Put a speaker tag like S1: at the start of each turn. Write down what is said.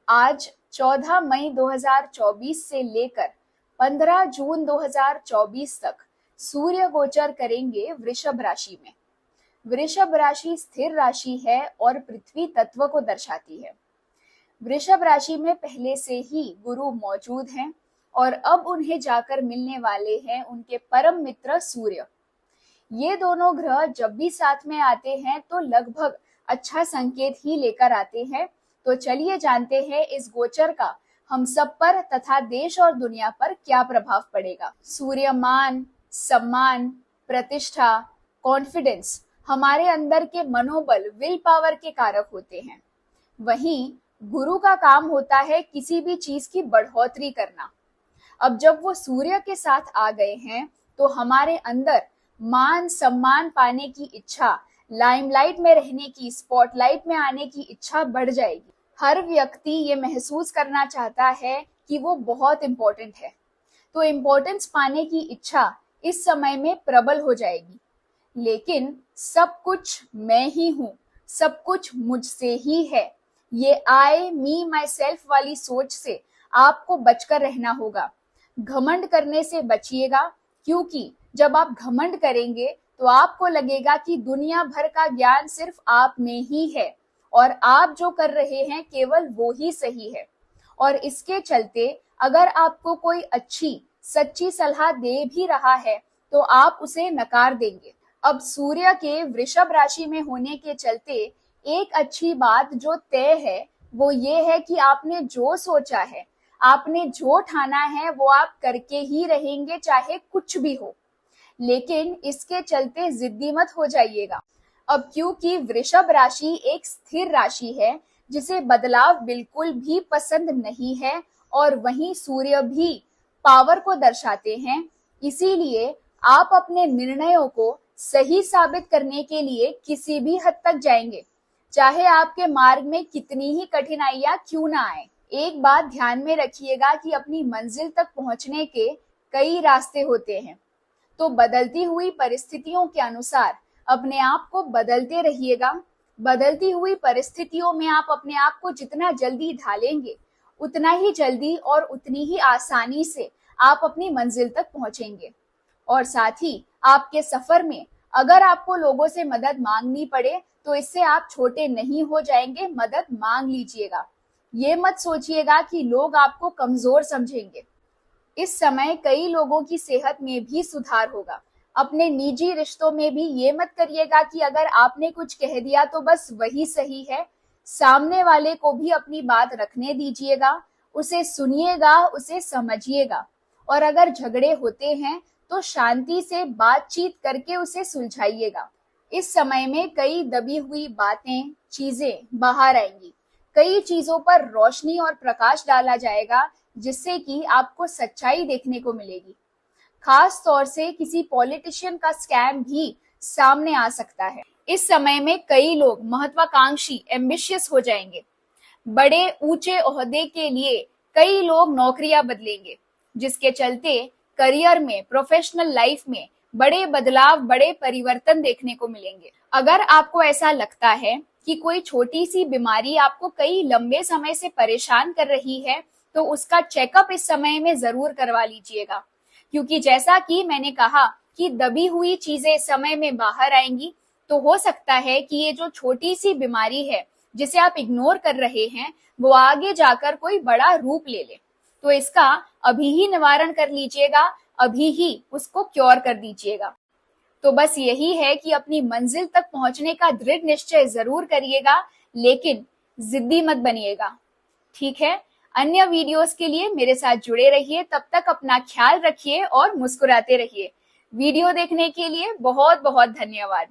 S1: आज 14 मई 2024 से लेकर 15 जून 2024 तक सूर्य गोचर करेंगे वृषभ राशि में। वृषभ राशि स्थिर राशि है और पृथ्वी तत्व को दर्शाती है। वृषभ राशि में पहले से ही गुरु मौजूद हैं और अब उन्हें जाकर मिलने वाले हैं उनके परम मित्र सूर्य। ये दोनों ग्रह जब भी साथ में आते हैं तो लगभग अच्छा संकेत ही लेकर आते हैं। तो चलिए जानते हैं इस गोचर का हम सब पर तथा देश और दुनिया पर क्या प्रभाव पड़ेगा। सूर्य मान, सम्मान, प्रतिष्ठा, कॉन्फिडेंस हमारे अंदर के मनोबल, विल पावर के कारक होते हैं। वहीं गुरु का काम होता है किसी भी चीज की बढ़ोतरी करना। अब जब वो सूर्य के साथ आ गए हैं तो हमारे अंदर मान सम्मान पाने की इच्छा, लाइमलाइट में रहने की, स्पॉटलाइट में आने की इच्छा बढ़ जाएगी। हर व्यक्ति ये महसूस करना चाहता है कि वो बहुत इम्पोर्टेंट है, तो इम्पोर्टेंस पाने की इच्छा इस समय में प्रबल हो जाएगी। लेकिन सब कुछ मैं ही हूँ, सब कुछ मुझसे ही है, ये आई मी माई सेल्फ वाली सोच से आपको बचकर रहना होगा। घमंड करने से बचिएगा, क्योंकि जब आप घमंड करेंगे तो आपको लगेगा कि दुनिया भर का ज्ञान सिर्फ आप में ही है और आप जो कर रहे हैं केवल वो ही सही है। और इसके चलते अगर आपको कोई अच्छी सच्ची सलाह दे भी रहा है तो आप उसे नकार देंगे। अब सूर्य के वृषभ राशि में होने के चलते एक अच्छी बात जो तय है वो ये है कि आपने जो सोचा है, आपने जो ठाना है वो आप करके ही रहेंगे, चाहे कुछ भी हो। लेकिन इसके चलते जिद्दी मत हो जाइएगा। अब क्योंकि वृषभ राशि एक स्थिर राशि है जिसे बदलाव बिल्कुल भी पसंद नहीं है और वहीं सूर्य भी पावर को दर्शाते हैं, इसीलिए आप अपने निर्णयों को सही साबित करने के लिए किसी भी हद तक जाएंगे, चाहे आपके मार्ग में कितनी ही कठिनाइयां क्यों ना आए। एक बात ध्यान में रखिएगा कि अपनी मंजिल तक पहुंचने के कई रास्ते होते हैं, तो बदलती हुई परिस्थितियों के अनुसार अपने आप को बदलते रहिएगा। बदलती हुई परिस्थितियों में आप अपने आप को जितना जल्दी ढालेंगे उतना ही जल्दी और उतनी ही आसानी से आप अपनी मंजिल तक पहुंचेंगे। और साथ ही आपके सफर में अगर आपको लोगों से मदद मांगनी पड़े तो इससे आप छोटे नहीं हो जाएंगे, मदद मांग लीजिएगा। ये मत सोचिएगा कि लोग आपको कमजोर समझेंगे। इस समय कई लोगों की सेहत में भी सुधार होगा। अपने निजी रिश्तों में भी ये मत करिएगा कि अगर आपने कुछ कह दिया तो बस वही सही है। सामने वाले को भी अपनी बात रखने दीजिएगा, उसे सुनिएगा, उसे समझिएगा। और अगर झगड़े होते हैं तो शांति से बातचीत करके उसे सुलझाइएगा। इस समय में कई दबी हुई बातें, चीजें बाहर आएंगी। कई चीजों पर रोशनी और प्रकाश डाला जाएगा जिससे कि आपको सच्चाई देखने को मिलेगी। खास तौर से किसी पॉलिटिशियन का स्कैम भी सामने आ सकता है। इस समय में कई लोग महत्वाकांक्षी, एम्बिशियस हो जाएंगे। बड़े ऊंचे ओहदे के लिए कई लोग नौकरियां बदलेंगे, जिसके चलते करियर में, प्रोफेशनल लाइफ में बड़े बदलाव, बड़े परिवर्तन देखने को मिलेंगे। अगर आपको ऐसा लगता है कि कोई छोटी सी बीमारी आपको कई लंबे समय से परेशान कर रही है तो उसका चेकअप इस समय में जरूर करवा लीजिएगा, क्योंकि जैसा कि मैंने कहा कि दबी हुई चीजें समय में बाहर आएंगी, तो हो सकता है कि ये जो छोटी सी बीमारी है जिसे आप इग्नोर कर रहे हैं वो आगे जाकर कोई बड़ा रूप ले ले। तो इसका अभी ही निवारण कर लीजिएगा, अभी ही उसको क्योर कर दीजिएगा। तो बस यही है कि अपनी मंजिल तक पहुंचने का दृढ़ निश्चय जरूर करिएगा, लेकिन जिद्दी मत बनिएगा। ठीक है, अन्य वीडियोस के लिए मेरे साथ जुड़े रहिए। तब तक अपना ख्याल रखिए और मुस्कुराते रहिए। वीडियो देखने के लिए बहुत बहुत धन्यवाद।